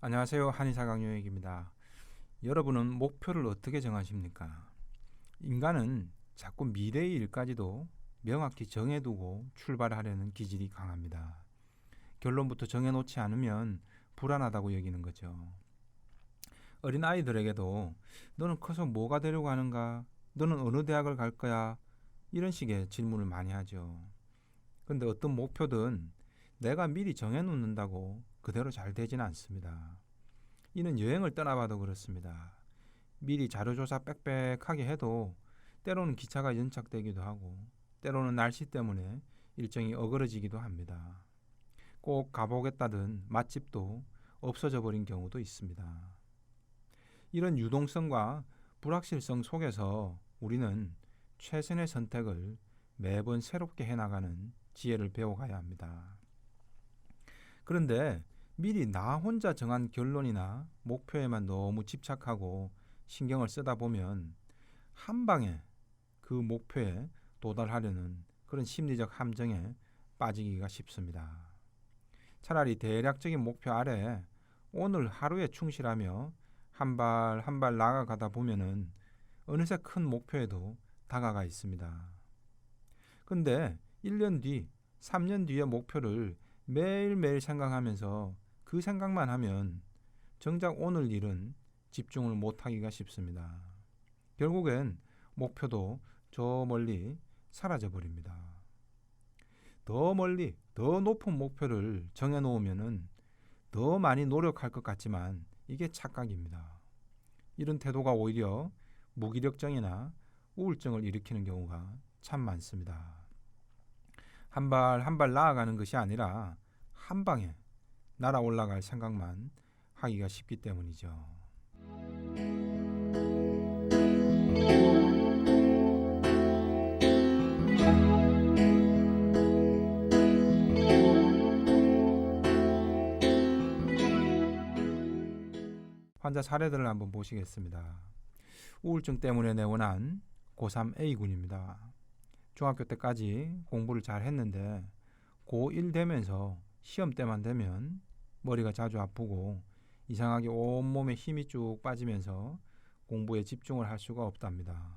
안녕하세요. 한의사 강요익입니다. 여러분은 목표를 어떻게 정하십니까? 인간은 자꾸 미래의 일까지도 명확히 정해두고 출발하려는 기질이 강합니다. 결론부터 정해놓지 않으면 불안하다고 여기는 거죠. 어린 아이들에게도 너는 커서 뭐가 되려고 하는가? 너는 어느 대학을 갈 거야? 이런 식의 질문을 많이 하죠. 근데 어떤 목표든 내가 미리 정해놓는다고 그대로 잘 되지는 않습니다. 이는 여행을 떠나봐도 그렇습니다. 미리 자료조사 빽빽하게 해도 때로는 기차가 연착되기도 하고 때로는 날씨 때문에 일정이 어그러지기도 합니다. 꼭 가보겠다던 맛집도 없어져 버린 경우도 있습니다. 이런 유동성과 불확실성 속에서 우리는 최선의 선택을 매번 새롭게 해나가는 지혜를 배워가야 합니다. 그런데 미리 나 혼자 정한 결론이나 목표에만 너무 집착하고 신경을 쓰다 보면 한 방에 그 목표에 도달하려는 그런 심리적 함정에 빠지기가 쉽습니다. 차라리 대략적인 목표 아래 오늘 하루에 충실하며 한 발 한 발 나아가다 보면은 어느새 큰 목표에도 다가가 있습니다. 근데 1년 뒤, 3년 뒤의 목표를 매일매일 생각하면서 그 생각만 하면 정작 오늘 일은 집중을 못하기가 쉽습니다. 결국엔 목표도 저 멀리 사라져 버립니다. 더 멀리, 더 높은 목표를 정해놓으면 더 많이 노력할 것 같지만 이게 착각입니다. 이런 태도가 오히려 무기력증이나 우울증을 일으키는 경우가 참 많습니다. 한 발 한 발 나아가는 것이 아니라 한 방에 날아 올라갈 생각만 하기가 쉽기 때문이죠. 환자 사례들을 한번 보시겠습니다. 우울증 때문에 내원한 고3 A군입니다. 중학교 때까지 공부를 잘 했는데 고1 되면서 시험 때만 되면 머리가 자주 아프고 이상하게 온몸에 힘이 쭉 빠지면서 공부에 집중을 할 수가 없답니다.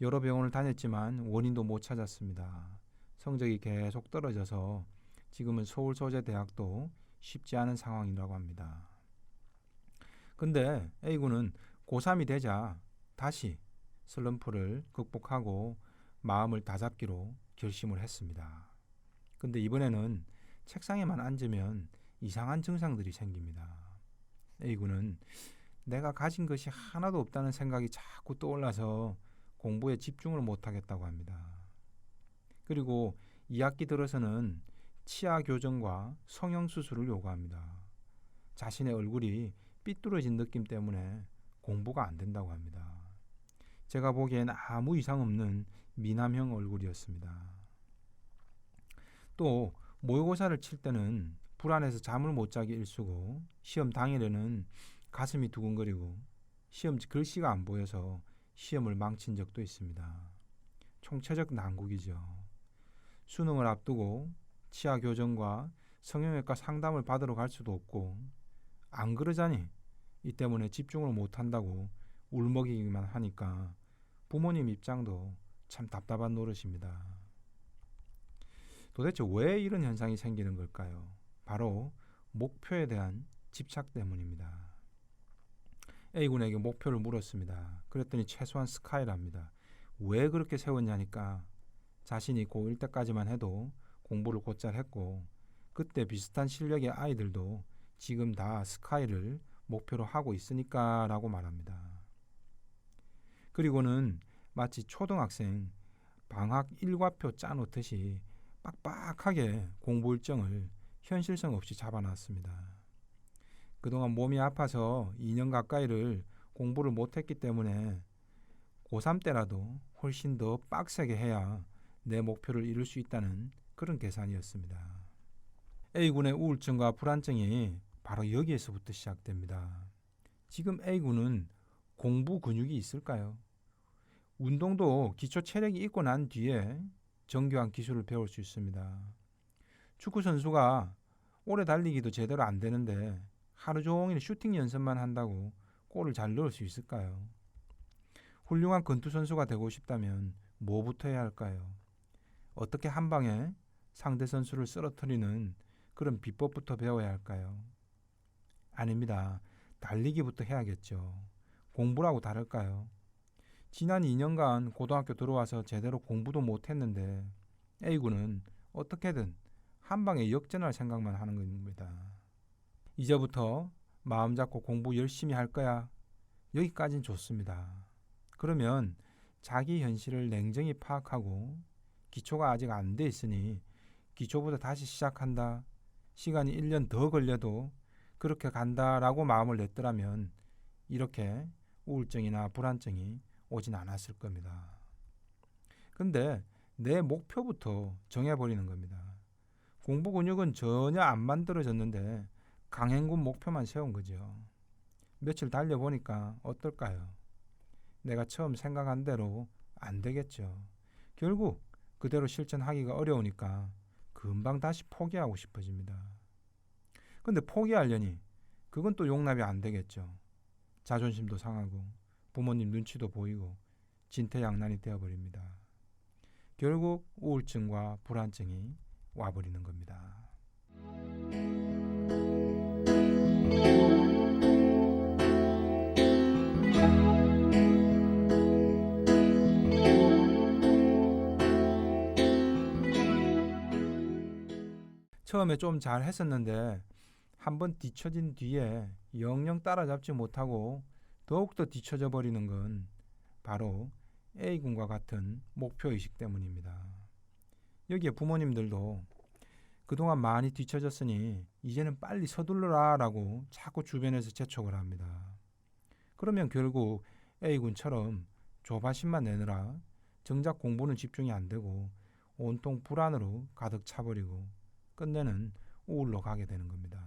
여러 병원을 다녔지만 원인도 못 찾았습니다. 성적이 계속 떨어져서 지금은 서울 소재 대학도 쉽지 않은 상황이라고 합니다. 근데 A군은 고3이 되자 다시 슬럼프를 극복하고 마음을 다잡기로 결심을 했습니다. 근데 이번에는 책상에만 앉으면 이상한 증상들이 생깁니다. A군은 내가 가진 것이 하나도 없다는 생각이 자꾸 떠올라서 공부에 집중을 못하겠다고 합니다. 그리고 2학기 들어서는 치아 교정과 성형수술을 요구합니다. 자신의 얼굴이 삐뚤어진 느낌 때문에 공부가 안 된다고 합니다. 제가 보기엔 아무 이상 없는 미남형 얼굴이었습니다. 또 모의고사를 칠 때는 불안해서 잠을 못 자기 일쑤고 시험 당일에는 가슴이 두근거리고 시험지 글씨가 안 보여서 시험을 망친 적도 있습니다. 총체적 난국이죠. 수능을 앞두고 치아 교정과 성형외과 상담을 받으러 갈 수도 없고 안 그러자니 이 때문에 집중을 못한다고 울먹이기만 하니까 부모님 입장도 참 답답한 노릇입니다. 도대체 왜 이런 현상이 생기는 걸까요? 바로 목표에 대한 집착 때문입니다. A군에게 목표를 물었습니다. 그랬더니 최소한 스카이랍니다. 왜 그렇게 세웠냐니까 자신이 고1 때까지만 해도 공부를 곧잘 했고 그때 비슷한 실력의 아이들도 지금 다 스카이를 목표로 하고 있으니까 라고 말합니다. 그리고는 마치 초등학생 방학 일과표 짜놓듯이 빡빡하게 공부 일정을 현실성 없이 잡아놨습니다. 그동안 몸이 아파서 2년 가까이를 공부를 못했기 때문에 고3 때라도 훨씬 더 빡세게 해야 내 목표를 이룰 수 있다는 그런 계산이었습니다. A군의 우울증과 불안증이 바로 여기에서부터 시작됩니다. 지금 A군은 공부 근육이 있을까요? 운동도 기초 체력이 있고 난 뒤에 정교한 기술을 배울 수 있습니다. 축구 선수가 오래 달리기도 제대로 안 되는데 하루 종일 슈팅 연습만 한다고 골을 잘 넣을 수 있을까요? 훌륭한 권투 선수가 되고 싶다면 뭐부터 해야 할까요? 어떻게 한 방에 상대 선수를 쓰러뜨리는 그런 비법부터 배워야 할까요? 아닙니다. 달리기부터 해야겠죠. 공부라고 다를까요? 지난 2년간 고등학교 들어와서 제대로 공부도 못했는데 A군은 어떻게든 한 방에 역전할 생각만 하는 겁니다. 이제부터 마음 잡고 공부 열심히 할 거야. 여기까진 좋습니다. 그러면 자기 현실을 냉정히 파악하고 기초가 아직 안 돼 있으니 기초부터 다시 시작한다. 시간이 1년 더 걸려도 그렇게 간다라고 마음을 냈더라면 이렇게 우울증이나 불안증이 오진 않았을 겁니다. 근데 내 목표부터 정해버리는 겁니다. 공부 근육은 전혀 안 만들어졌는데 강행군 목표만 세운 거죠. 며칠 달려보니까 어떨까요? 내가 처음 생각한 대로 안 되겠죠. 결국 그대로 실천하기가 어려우니까 금방 다시 포기하고 싶어집니다. 근데 포기하려니 그건 또 용납이 안 되겠죠. 자존심도 상하고 부모님 눈치도 보이고 진퇴양난이 되어버립니다. 결국 우울증과 불안증이 와버리는 겁니다. 처음에 좀 잘 했었는데 한번 뒤처진 뒤에 영영 따라잡지 못하고 더욱더 뒤처져 버리는 건 바로 A군과 같은 목표의식 때문입니다. 여기에 부모님들도 그동안 많이 뒤처졌으니 이제는 빨리 서둘러라 라고 자꾸 주변에서 재촉을 합니다. 그러면 결국 A군처럼 조바심만 내느라 정작 공부는 집중이 안 되고 온통 불안으로 가득 차버리고 끝내는 우울로 가게 되는 겁니다.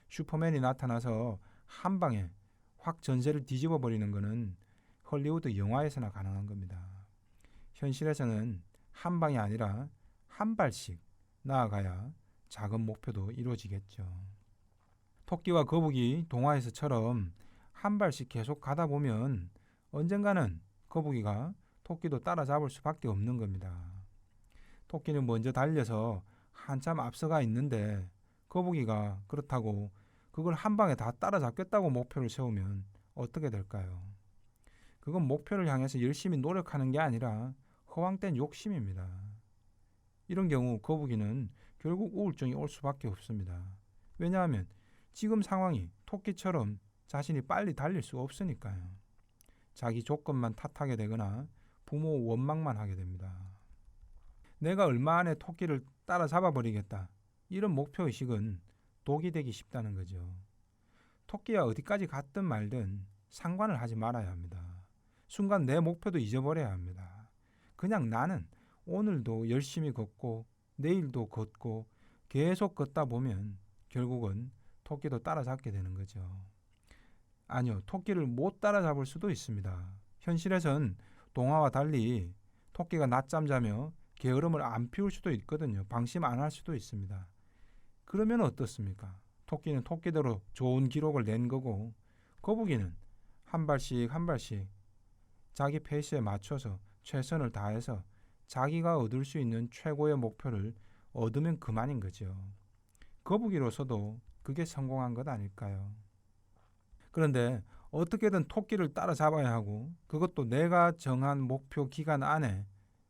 슈퍼맨이 나타나서 한 방에 확 전세를 뒤집어 버리는 것은 헐리우드 영화에서나 가능한 겁니다. 현실에서는 한 방이 아니라 한 발씩 나아가야 작은 목표도 이루어지겠죠. 토끼와 거북이 동화에서처럼 한 발씩 계속 가다 보면 언젠가는 거북이가 토끼도 따라잡을 수밖에 없는 겁니다. 토끼는 먼저 달려서 한참 앞서가 있는데 거북이가 그렇다고 그걸 한 방에 다 따라잡겠다고 목표를 세우면 어떻게 될까요? 그건 목표를 향해서 열심히 노력하는 게 아니라 허황된 욕심입니다. 이런 경우 거북이는 결국 우울증이 올 수밖에 없습니다. 왜냐하면 지금 상황이 토끼처럼 자신이 빨리 달릴 수 없으니까요. 자기 조건만 탓하게 되거나 부모 원망만 하게 됩니다. 내가 얼마 안에 토끼를 따라잡아 버리겠다. 이런 목표의식은 독이 되기 쉽다는 거죠. 토끼와 어디까지 갔든 말든 상관을 하지 말아야 합니다. 순간 내 목표도 잊어버려야 합니다. 그냥 나는 오늘도 열심히 걷고 내일도 걷고 계속 걷다 보면 결국은 토끼도 따라잡게 되는 거죠. 아니요, 토끼를 못 따라잡을 수도 있습니다. 현실에선 동화와 달리 토끼가 낮잠 자며 게으름을 안 피울 수도 있거든요. 방심 안 할 수도 있습니다. 그러면 어떻습니까? 토끼는 토끼대로 좋은 기록을 낸 거고 거북이는 한 발씩 한 발씩 자기 페이스에 맞춰서 최선을 다해서 자기가 얻을 수 있는 최고의 목표를 얻으면 그만인 거죠. 거북이로서도 그게 성공한 것 아닐까요? 그런데 어떻게든 토끼를 따라잡아야 하고 그것도 내가 정한 목표 기간 안에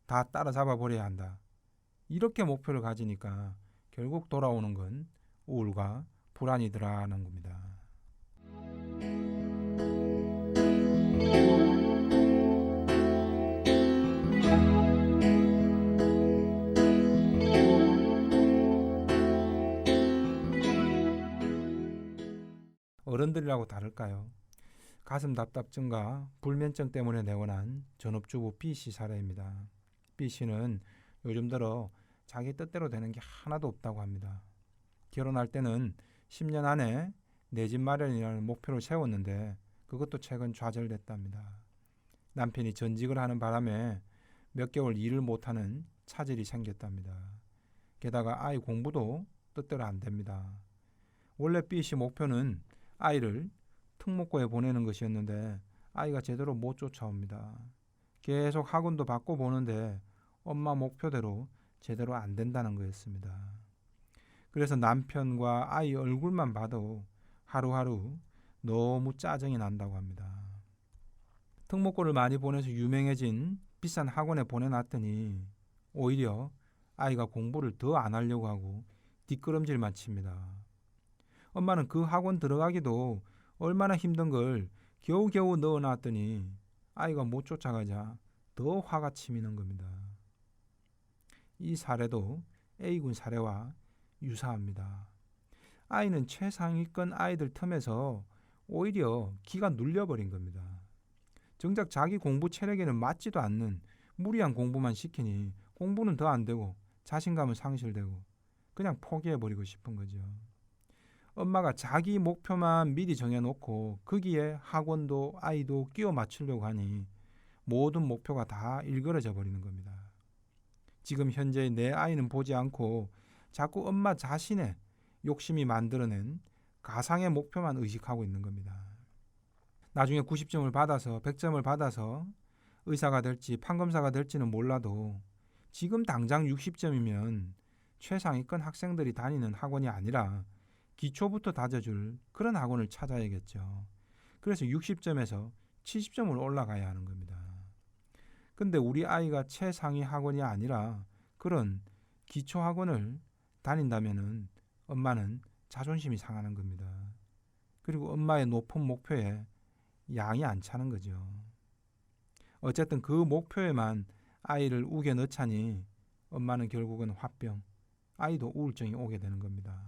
다 따라잡아 버려야 한다. 이렇게 목표를 가지니까 결국 돌아오는 건 우울과 불안이더라는 겁니다. 어른들이라고 다를까요? 가슴 답답증과 불면증 때문에 내원한 전업주부 B씨 사례입니다. B씨는 요즘 들어 자기 뜻대로 되는 게 하나도 없다고 합니다. 결혼할 때는 10년 안에 내 집 마련이라는 목표를 세웠는데 그것도 최근 좌절됐답니다. 남편이 전직을 하는 바람에 몇 개월 일을 못하는 차질이 생겼답니다. 게다가 아이 공부도 뜻대로 안 됩니다. 원래 B씨 목표는 아이를 특목고에 보내는 것이었는데 아이가 제대로 못 쫓아옵니다. 계속 학원도 바꿔보는데 엄마 목표대로 제대로 안 된다는 거였습니다. 그래서 남편과 아이 얼굴만 봐도 하루하루 너무 짜증이 난다고 합니다. 특목고를 많이 보내서 유명해진 비싼 학원에 보내놨더니 오히려 아이가 공부를 더 안 하려고 하고 뒷걸음질만 칩니다. 엄마는 그 학원 들어가기도 얼마나 힘든 걸 겨우겨우 넣어놨더니 아이가 못 쫓아가자 더 화가 치미는 겁니다. 이 사례도 A군 사례와 유사합니다. 아이는 최상위권 아이들 틈에서 오히려 기가 눌려버린 겁니다. 정작 자기 공부 체력에는 맞지도 않는 무리한 공부만 시키니 공부는 더 안 되고 자신감은 상실되고 그냥 포기해버리고 싶은 거죠. 엄마가 자기 목표만 미리 정해놓고 거기에 학원도 아이도 끼워 맞추려고 하니 모든 목표가 다 일그러져 버리는 겁니다. 지금 현재 내 아이는 보지 않고 자꾸 엄마 자신의 욕심이 만들어낸 가상의 목표만 의식하고 있는 겁니다. 나중에 90점을 받아서 100점을 받아서 의사가 될지 판검사가 될지는 몰라도 지금 당장 60점이면 최상위권 학생들이 다니는 학원이 아니라 기초부터 다져줄 그런 학원을 찾아야겠죠. 그래서 60점에서 70점을 올라가야 하는 겁니다. 근데 우리 아이가 최상위 학원이 아니라 그런 기초 학원을 다닌다면은 엄마는 자존심이 상하는 겁니다. 그리고 엄마의 높은 목표에 양이 안 차는 거죠. 어쨌든 그 목표에만 아이를 우겨 넣자니 엄마는 결국은 화병, 아이도 우울증이 오게 되는 겁니다.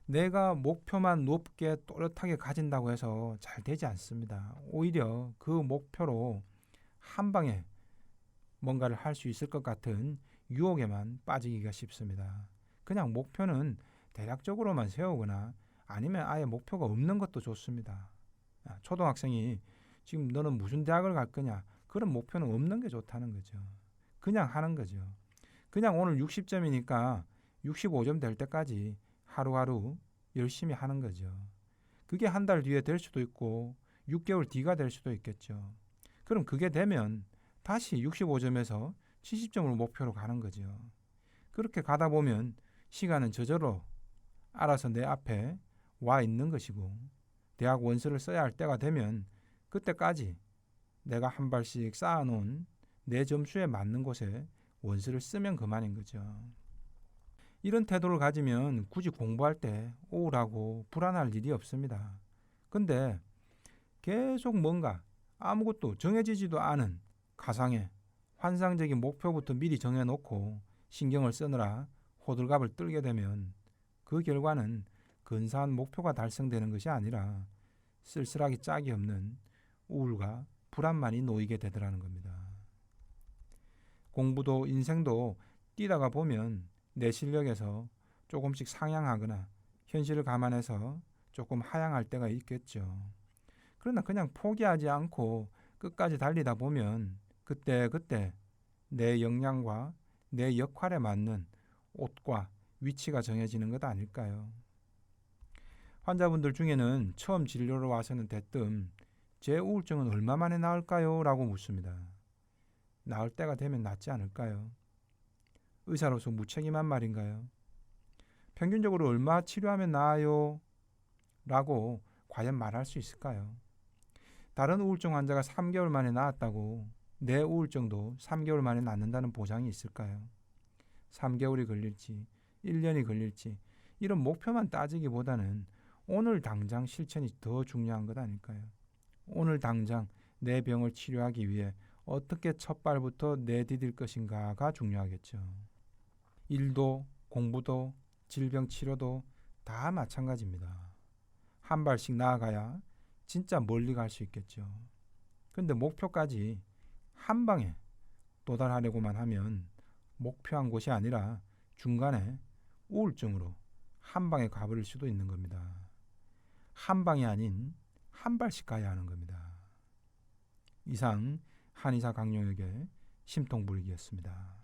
내가 목표만 높게 또렷하게 가진다고 해서 잘 되지 않습니다. 오히려 그 목표로 한 방에 뭔가를 할 수 있을 것 같은 유혹에만 빠지기가 쉽습니다. 그냥 목표는 대략적으로만 세우거나 아니면 아예 목표가 없는 것도 좋습니다. 초등학생이 지금 너는 무슨 대학을 갈 거냐, 그런 목표는 없는 게 좋다는 거죠. 그냥 하는 거죠. 그냥 오늘 60점이니까 65점 될 때까지 하루하루 열심히 하는 거죠. 그게 한 달 뒤에 될 수도 있고 6개월 뒤가 될 수도 있겠죠. 그럼 그게 되면 다시 65점에서 70점을 목표로 가는 거죠. 그렇게 가다 보면 시간은 저절로 알아서 내 앞에 와 있는 것이고 대학 원서를 써야 할 때가 되면 그때까지 내가 한 발씩 쌓아놓은 내 점수에 맞는 곳에 원서를 쓰면 그만인 거죠. 이런 태도를 가지면 굳이 공부할 때 우울하고 불안할 일이 없습니다. 근데 계속 뭔가 아무것도 정해지지도 않은 가상의 환상적인 목표부터 미리 정해놓고 신경을 쓰느라 호들갑을 떨게 되면 그 결과는 근사한 목표가 달성되는 것이 아니라 쓸쓸하기 짝이 없는 우울과 불안만이 놓이게 되더라는 겁니다. 공부도 인생도 뛰다가 보면 내 실력에서 조금씩 상향하거나 현실을 감안해서 조금 하향할 때가 있겠죠. 그러나 그냥 포기하지 않고 끝까지 달리다 보면 그때 내 역량과 내 역할에 맞는 옷과 위치가 정해지는 것 아닐까요? 환자분들 중에는 처음 진료를 와서는 대뜸 제 우울증은 얼마 만에 나을까요? 라고 묻습니다. 나을 때가 되면 낫지 않을까요? 의사로서 무책임한 말인가요? 평균적으로 얼마 치료하면 나아요? 라고 과연 말할 수 있을까요? 다른 우울증 환자가 3개월 만에 나았다고 내 우울증도 3개월 만에 낫는다는 보장이 있을까요? 3개월이 걸릴지 1년이 걸릴지 이런 목표만 따지기보다는 오늘 당장 실천이 더 중요한 것 아닐까요? 오늘 당장 내 병을 치료하기 위해 어떻게 첫 발부터 내디딜 것인가가 중요하겠죠. 일도 공부도 질병 치료도 다 마찬가지입니다. 한 발씩 나아가야 진짜 멀리 갈 수 있겠죠. 근데 목표까지 한 방에 도달하려고만 하면 목표한 곳이 아니라 중간에 우울증으로 한 방에 가버릴 수도 있는 겁니다. 한 방이 아닌 한 발씩 가야 하는 겁니다. 이상 한의사 강용혁의 심통불기였습니다.